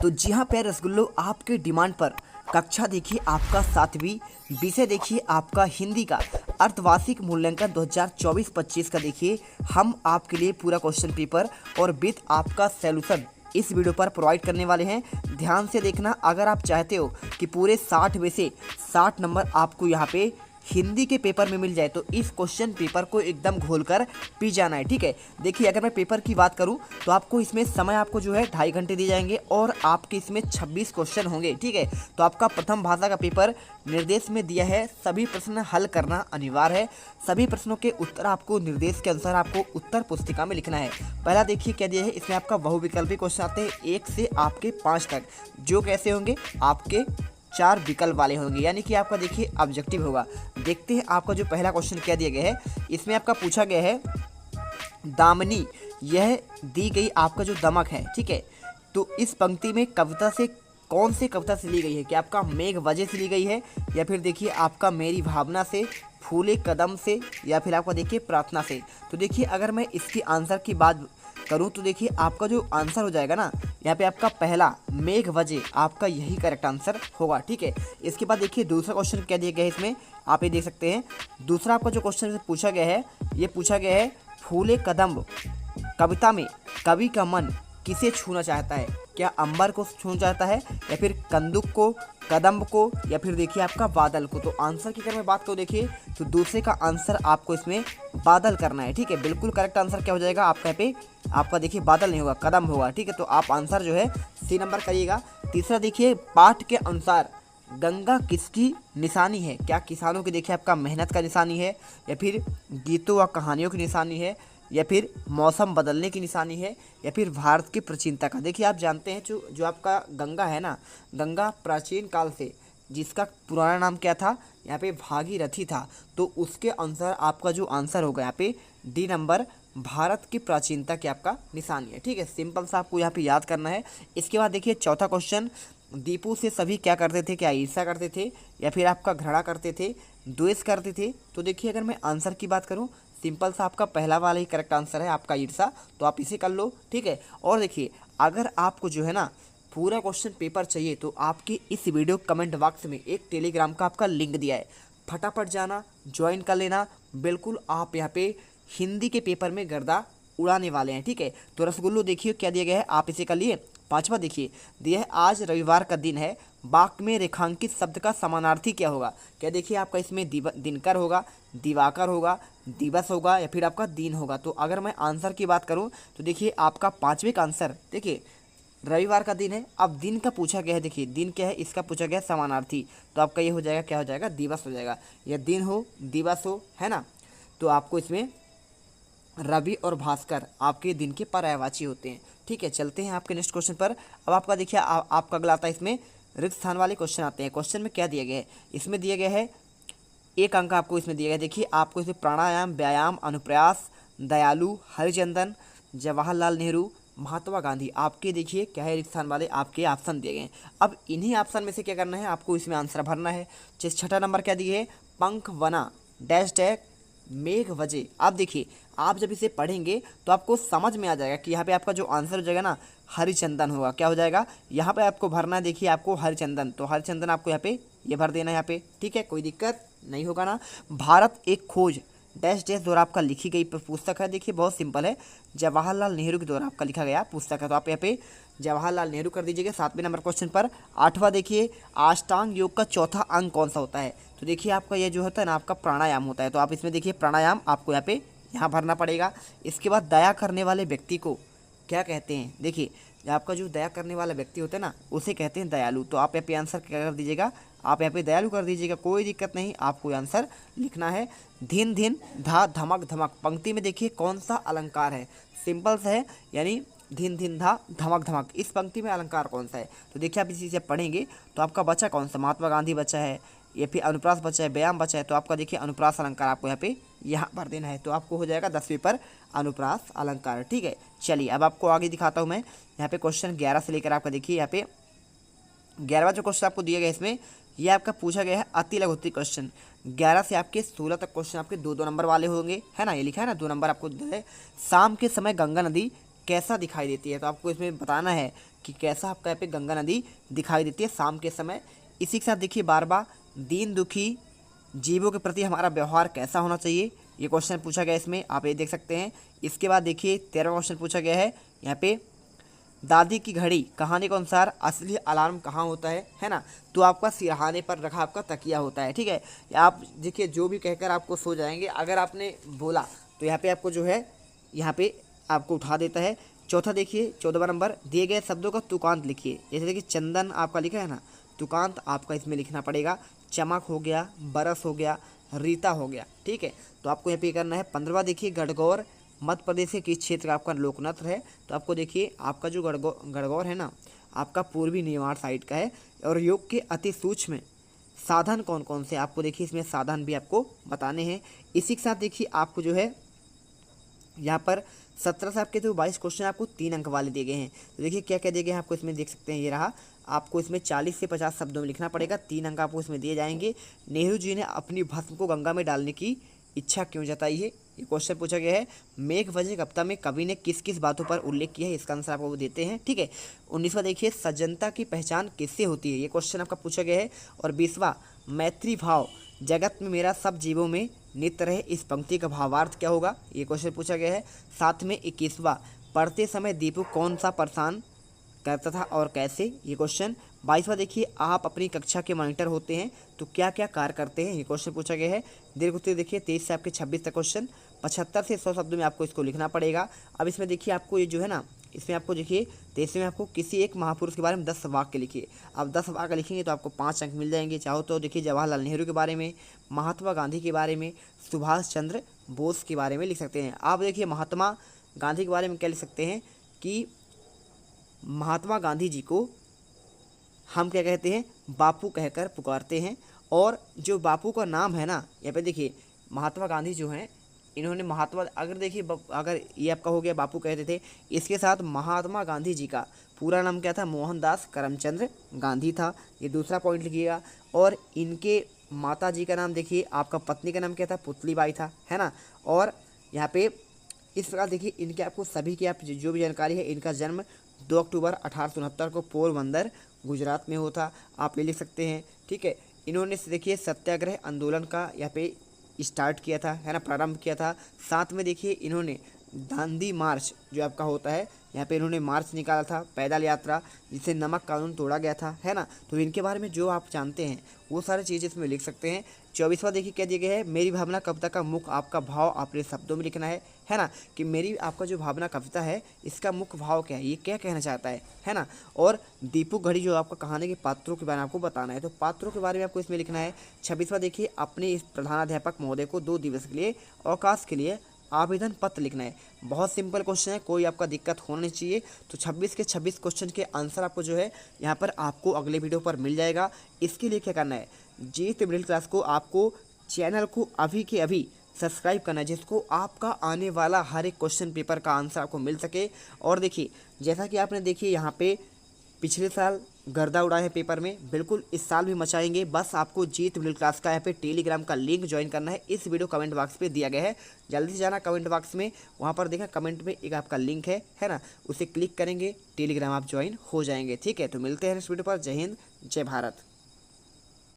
तो जी हाँ प्यारे रसगुल्लो, आपके डिमांड पर कक्षा देखिए आपका 7वीं, विषय देखिए आपका हिंदी का अर्धवार्षिक मूल्यांकन 2024-25 का देखिए हम आपके लिए पूरा क्वेश्चन पेपर और विथ आपका सॉल्यूशन इस वीडियो पर प्रोवाइड करने वाले हैं। ध्यान से देखना, अगर आप चाहते हो कि पूरे 60 में से 60 नंबर आपको यहाँ पे हिंदी के पेपर में मिल जाए तो इस क्वेश्चन पेपर को एकदम घोलकर पी जाना है। ठीक है, देखिए अगर मैं पेपर की बात करूं तो आपको इसमें समय आपको जो है 2.5 घंटे दिए जाएंगे और आपके इसमें 26 क्वेश्चन होंगे। ठीक है, तो आपका प्रथम भाषा का पेपर निर्देश में दिया है, सभी प्रश्न हल करना अनिवार्य है। सभी प्रश्नों के उत्तर आपको निर्देश के अनुसार आपको उत्तर पुस्तिका में लिखना है। पहला देखिए क्या दिया है, इसमें आपका बहुविकल्पी क्वेश्चन आते हैं 1 से आपके 5 तक, जो कैसे होंगे आपके 4 विकल्प वाले होंगे, यानी कि आपका देखिए ऑब्जेक्टिव होगा। देखते हैं आपका जो पहला क्वेश्चन क्या दिया गया है। इसमें आपका पूछा गया है दामिनी, यह दी गई आपका जो दमक है। ठीक है, तो इस पंक्ति में कविता से कौन से कविता से ली गई है, कि आपका मेघ वजह से ली गई है, या फिर देखिए आपका मेरी भावना से, फूले कदम से, या फिर आपका देखिए प्रार्थना से। तो देखिए अगर मैं इसकी आंसर की बात करूं तो देखिए आपका जो आंसर हो जाएगा ना, यहाँ पे आपका पहला मेघ वजह आपका यही करेक्ट आंसर होगा। ठीक है, इसके बाद देखिए दूसरा क्वेश्चन क्या दिया गया है, इसमें आप ये देख सकते हैं। दूसरा आपका जो क्वेश्चन पूछा गया है, ये पूछा गया है फूले कदम कविता में कवि का मन किसे छूना चाहता है, क्या अंबर को छूना चाहता है, या फिर कंदुक को, कदम्ब को, या फिर देखिए आपका बादल को। तो आंसर की अगर मैं बात करूँ देखिए तो दूसरे का आंसर आपको इसमें बादल करना है। ठीक है, बिल्कुल करेक्ट आंसर क्या हो जाएगा आपका यहाँ पे, आपका देखिए बादल नहीं होगा, कदम होगा। ठीक है, तो आप आंसर जो है सी नंबर करिएगा। तीसरा देखिए पाठ के अनुसार गंगा किसकी निशानी है, क्या किसानों की देखिए आपका मेहनत का निशानी है, या फिर गीतों व कहानियों की निशानी है, या फिर मौसम बदलने की निशानी है, या फिर भारत की प्राचीनता का। देखिए आप जानते हैं जो आपका गंगा है ना, गंगा प्राचीन काल से, जिसका पुराना नाम क्या था यहाँ पे भागीरथी था, तो उसके अनुसार आपका जो आंसर होगा यहाँ पे डी नंबर, भारत की प्राचीनता की आपका निशानी है। ठीक है, सिंपल सा आपको यहाँ पे याद करना है। इसके बाद देखिए चौथा क्वेश्चन, दीपू से सभी क्या करते थे, क्या ईर्ष्या करते थे, या फिर आपका घृणा करते थे, द्वेष करते थे। तो देखिए अगर मैं आंसर की बात करूँ, सिंपल सा आपका पहला वाला ही करेक्ट आंसर है, आपका ईर्ष्या, तो आप इसे कर लो। ठीक है, और देखिए अगर आपको जो है ना पूरा क्वेश्चन पेपर चाहिए तो आपकी इस वीडियो कमेंट बॉक्स में एक टेलीग्राम का आपका लिंक दिया है, फटाफट जाना ज्वाइन कर लेना। बिल्कुल आप यहाँ पे हिंदी के पेपर में गर्दा उड़ाने वाले हैं। ठीक है, तो रसगुल्लो देखिए क्या दिया गया है, आप इसे कर लिए। पांचवा देखिए दिया है, आज रविवार का दिन है, वाक्य में रेखांकित शब्द का समानार्थी क्या होगा। क्या देखिए आपका इसमें दिनकर होगा, दिवाकर होगा, दिवस होगा, या फिर आपका दिन होगा। तो अगर मैं आंसर की बात करूं तो देखिए आपका पांचवें का आंसर, देखिए रविवार का दिन है, अब दिन का पूछा गया है, देखिए दिन क्या है, इसका पूछा गया है समानार्थी, तो आपका ये हो जाएगा, क्या हो जाएगा, दिवस हो जाएगा। या दिन हो दिवस हो, है ना, तो आपको इसमें रवि और भास्कर आपके दिन के पर्यायवाची होते हैं। ठीक है, चलते हैं आपके नेक्स्ट क्वेश्चन पर। अब आपका देखिए आपका अगला आता है, इसमें रिक्त स्थान वाले क्वेश्चन आते हैं। क्वेश्चन में क्या दिया गया है, इसमें दिया गया है 1 अंक आपको इसमें दिया गया है। देखिए आपको इसमें प्राणायाम, व्यायाम, अनुप्रयास, दयालु, हरिचंदन, जवाहरलाल नेहरू, महात्मा गांधी, आपके देखिए क्या है रिक्त स्थान वाले आपके ऑप्शन दिए गए हैं। अब इन्हीं ऑप्शन में से क्या करना है, आपको इसमें आंसर भरना है। छठा नंबर क्या दिए है, पंख बना डैश डैश मेघ वजे। आप देखिए आप जब इसे पढ़ेंगे तो आपको समझ में आ जाएगा कि यहाँ पे आपका जो आंसर हो जाएगा ना हरिचंदन होगा। क्या हो जाएगा, यहाँ पे आपको भरना है, देखिए आपको हरिचंदन, तो हरिचंदन आपको यहाँ पे ये भर देना है यहाँ पे। ठीक है, कोई दिक्कत नहीं होगा ना। भारत एक खोज डैश डैश द्वारा आपका लिखी गई पुस्तक है। देखिए बहुत सिंपल है, जवाहरलाल नेहरू के द्वारा आपका लिखा गया पुस्तक है, तो आप यहाँ पे जवाहरलाल नेहरू कर दीजिएगा 7वें नंबर क्वेश्चन पर। 8वां देखिए अष्टांग योग का चौथा अंग कौन सा होता है। तो देखिए आपका ये जो होता है ना आपका प्राणायाम होता है, तो आप इसमें देखिए प्राणायाम आपको यहाँ पे यहाँ भरना पड़ेगा। इसके बाद दया करने वाले व्यक्ति को क्या कहते हैं, देखिए आपका जो दया करने वाला व्यक्ति होता है ना उसे कहते हैं दयालु, तो आप यहाँ पे आंसर क्या कर दीजिएगा, आप यहाँ पे दयालु कर दीजिएगा, कोई दिक्कत नहीं, आपको आंसर लिखना है। धिन धिन धा धमक धमक, पंक्ति में देखिए कौन सा अलंकार है, सिंपल सा है, यानी धिन धिन धा धमक धमक, इस पंक्ति में अलंकार कौन सा है। तो देखिए आप इसी से पढ़ेंगे तो आपका बचा कौन सा, महात्मा गांधी बचा है, या फिर अनुप्रास बचा है, व्यायाम बचा है, तो आपका देखिए अनुप्रास अलंकार आपको यहाँ पे यहाँ भर देना है, तो आपको हो जाएगा 10वें पर अनुप्रास अलंकार। ठीक है, चलिए अब आपको आगे दिखाता हूँ मैं। यहाँ पे क्वेश्चन 11 से लेकर आपका देखिए यहाँ पे 11वां जो क्वेश्चन आपको दिया गया इसमें ये आपका पूछा गया है अति लघुत्तरी क्वेश्चन। 11 से आपके 16 तक क्वेश्चन आपके 2-2 नंबर वाले होंगे, है ना, ये लिखा है ना 2 नंबर आपको। शाम के समय गंगा नदी कैसा दिखाई देती है, तो आपको इसमें बताना है कि कैसा आपका यहाँ पे गंगा नदी दिखाई देती है शाम के समय। इसी के साथ देखिए 12वां, दीन दुखी जीवों के प्रति हमारा व्यवहार कैसा होना चाहिए, ये क्वेश्चन पूछा गया इसमें, आप ये देख सकते हैं। इसके बाद देखिए 13वां क्वेश्चन पूछा गया है यहाँ पे, दादी की घड़ी कहानी के अनुसार असली अलार्म कहाँ होता है ना, तो आपका सिरहाने पर रखा आपका तकिया होता है, ठीक है। आप देखिए जो भी कहकर आपको सो जाएंगे, अगर आपने बोला तो यहाँ पे आपको जो है यहाँ पे आपको उठा देता है। चौथा देखिए 14वां नंबर, दिए गए शब्दों का तुकांत लिखिए। जैसे देखिए चंदन आपका लिखा है ना, तुकांत आपका इसमें लिखना पड़ेगा। चमक हो गया, बरस हो गया, रीता हो गया, ठीक है। तो आपको यहाँ पे करना है। 15वां देखिए गणगौर मध्य प्रदेश के किस क्षेत्र का आपका लोकनृत्य है, तो आपको देखिए आपका जो गणगौर है ना, आपका पूर्वी निमाड़ साइड का है। और योग के अति सूक्ष्म साधन कौन कौन से, आपको देखिए इसमें साधन भी आपको बताने हैं। इसी के साथ देखिए आपको जो है यहाँ पर 17 से आपके जो 22 क्वेश्चन आपको 3 अंक वाले दिए गए हैं। तो देखिए क्या क्या दिए गए हैं आपको इसमें देख सकते हैं, ये रहा। आपको इसमें 40 से 50 शब्दों में लिखना पड़ेगा, 3 अंक आपको इसमें दिए जाएंगे। नेहरू जी ने अपनी भस्म को गंगा में डालने की इच्छा क्यों जताई है, ये क्वेश्चन पूछा गया है। मेघवज्र कविता में कवि ने किस किस बातों पर उल्लेख किया है, इसका आंसर आपको वो देते हैं, ठीक है। 19वां देखिए सज्जनता की पहचान किससे होती है, ये क्वेश्चन आपका पूछा गया है। और 20वां मैत्री भाव जगत में मेरा सब जीवों में नित्य रहे, इस पंक्ति का भावार्थ क्या होगा, ये क्वेश्चन पूछा गया है। साथ में 21वां पढ़ते समय दीपू कौन सा परेशान करता था और कैसे, ये क्वेश्चन। 22वां देखिए आप अपनी कक्षा के मॉनिटर होते हैं तो क्या क्या कार्य करते हैं, ये क्वेश्चन पूछा गया है। दीर्घ उत्तर देखिए 23 से आपके 26 तक क्वेश्चन, 75 से 100 शब्दों में आपको इसको लिखना पड़ेगा। अब इसमें देखिए आपको ये जो है ना, इसमें आपको देखिए 23 में आपको किसी एक महापुरुष के बारे में 10 वाक्य लिखिए। अब 10 वाक्य लिखेंगे तो आपको 5 अंक मिल जाएंगे। चाहो तो देखिए जवाहरलाल नेहरू के बारे में, महात्मा गांधी के बारे में, सुभाष चंद्र बोस के बारे में लिख सकते हैं। आप देखिए महात्मा गांधी के बारे में क्या लिख सकते हैं कि महात्मा गांधी जी को हम क्या कहते हैं, बापू कहकर पुकारते हैं। और जो बापू का नाम है ना, यहाँ पे देखिए महात्मा गांधी जो हैं, इन्होंने महात्मा, अगर देखिए अगर ये आपका हो गया बापू कहते थे, इसके साथ महात्मा गांधी जी का पूरा नाम क्या था, मोहनदास करमचंद गांधी था, ये दूसरा पॉइंट लिखिएगा। और इनके माता जी का नाम देखिए, आपका पत्नी का नाम क्या था, पुतलीबाई था, है ना। और यहाँ पे इस प्रकार देखिए इनके आपको सभी की आप जो भी जानकारी है, इनका जन्म 2 अक्टूबर 1869 को पोरबंदर गुजरात में होता, आप ये लिख सकते हैं, ठीक है। इन्होंने देखिए सत्याग्रह आंदोलन का यहाँ पे स्टार्ट किया था, है ना, प्रारंभ किया था। साथ में देखिए इन्होंने दांडी मार्च जो आपका होता है, यहाँ पे इन्होंने मार्च निकाला था, पैदल यात्रा, जिससे नमक कानून तोड़ा गया था, है ना। तो इनके बारे में जो आप जानते हैं वो सारी चीज़ें इसमें लिख सकते हैं। 24वां देखिए क्या दिया गया है, मेरी भावना कविता का मुख्य आपका भाव अपने शब्दों में लिखना है ना, कि मेरी आपका जो भावना कविता है इसका मुख्य भाव क्या है, ये क्या कहना चाहता है ना। और दीपू घड़ी जो आपका कहानी के पात्रों के बारे में आपको बताना है, तो पात्रों के बारे में आपको इसमें लिखना है। 26वां देखिए अपने इस प्रधानाध्यापक महोदय को 2 दिवस के लिए अवकाश के लिए आवेदन पत्र लिखना है। बहुत सिंपल क्वेश्चन है, कोई आपका दिक्कत होना नहीं चाहिए। तो 26 के 26 क्वेश्चन के आंसर आपको जो है यहाँ पर आपको अगले वीडियो पर मिल जाएगा। इसके लिए क्या करना है, जीत मिडिल क्लास को आपको चैनल को अभी के अभी सब्सक्राइब करना है, जिसको आपका आने वाला हर एक क्वेश्चन पेपर का आंसर आपको मिल सके। और देखिए जैसा कि आपने देखिए यहाँ पे पिछले साल गर्दा उड़ाए हैं पेपर में, बिल्कुल इस साल भी मचाएंगे। बस आपको जीत मिडिल क्लास का यहाँ पे टेलीग्राम का लिंक ज्वाइन करना है, इस वीडियो कमेंट बॉक्स पे दिया गया है, जल्दी से जाना कमेंट बॉक्स में, वहाँ पर देखा कमेंट में एक आपका लिंक है ना, उसे क्लिक करेंगे, टेलीग्राम आप ज्वाइन हो जाएंगे, ठीक है। तो मिलते हैं इस वीडियो पर। जय हिंद, जय भारत।